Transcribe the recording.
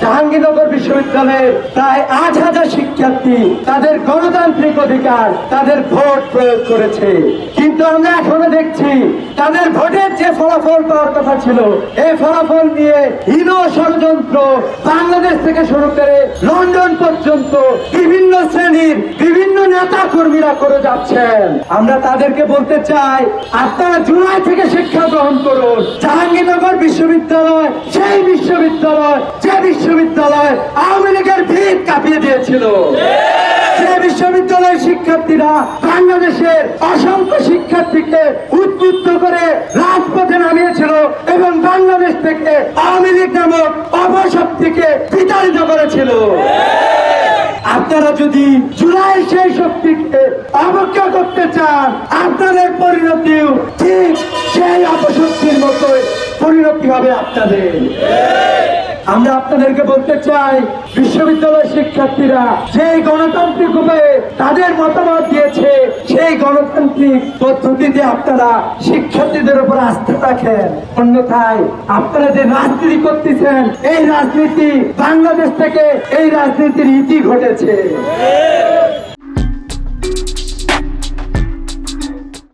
জাহাঙ্গীরনগর বিশ্ববিদ্যালয়ের প্রায় 8,000 শিক্ষার্থী তাদের গণতান্ত্রিক অধিকার, তাদের ভোট প্রয়োগ করেছে। কিন্তু আমরা এখনো দেখছি তাদের ভোটের যে ফলাফল পাওয়ার কথা ছিল, এই ফলাফল নিয়ে হীন ষড়যন্ত্র বাংলাদেশ থেকে শুরু করে লন্ডন পর্যন্ত বিভিন্ন শ্রেণীর বিভিন্ন নেতা কর্মীরা করে যাচ্ছেন। আমরা তাদেরকে বলতে চাই, আপনারা জুলাই থেকে শিক্ষা গ্রহণ করুন। জাহাঙ্গীরনগর বিশ্ববিদ্যালয় সেই বিশ্ববিদ্যালয় যে বিশ্ববিদ্যালয় আওয়ামী লীগের ভিত কাঁপিয়ে দিয়েছিল, যে বিশ্ববিদ্যালয়ের শিক্ষার্থীরা বাংলাদেশের অসংখ্য শিক্ষার্থীকে উদ্বুদ্ধ করে রাজপথে নামিয়েছিল এবং বাংলাদেশ থেকে আওয়ামী লীগ নামক অপশক্তিকে বিতাড়িত করেছিল। আপনারা যদি জুলাই সেই শক্তিকে অবজ্ঞা করতে চান, আপনাদের পরিণতিও ঠিক সেই অপশক্তির মতোই পরিণতি হবে আপনাদের। আমরা আপনাদেরকে বলতে চাই, বিশ্ববিদ্যালয়ের শিক্ষার্থীরা যেই গণতান্ত্রিক উপায়ে তাদের মতামত দিয়েছে, সেই গণতান্ত্রিক পদ্ধতিতে আপনারা শিক্ষার্থীদের উপর আস্থা রাখেন। অন্যথায় আপনারা যে রাজনীতি করতেছেন, এই রাজনীতি বাংলাদেশ থেকে এই রাজনীতির ইতি ঘটেছে।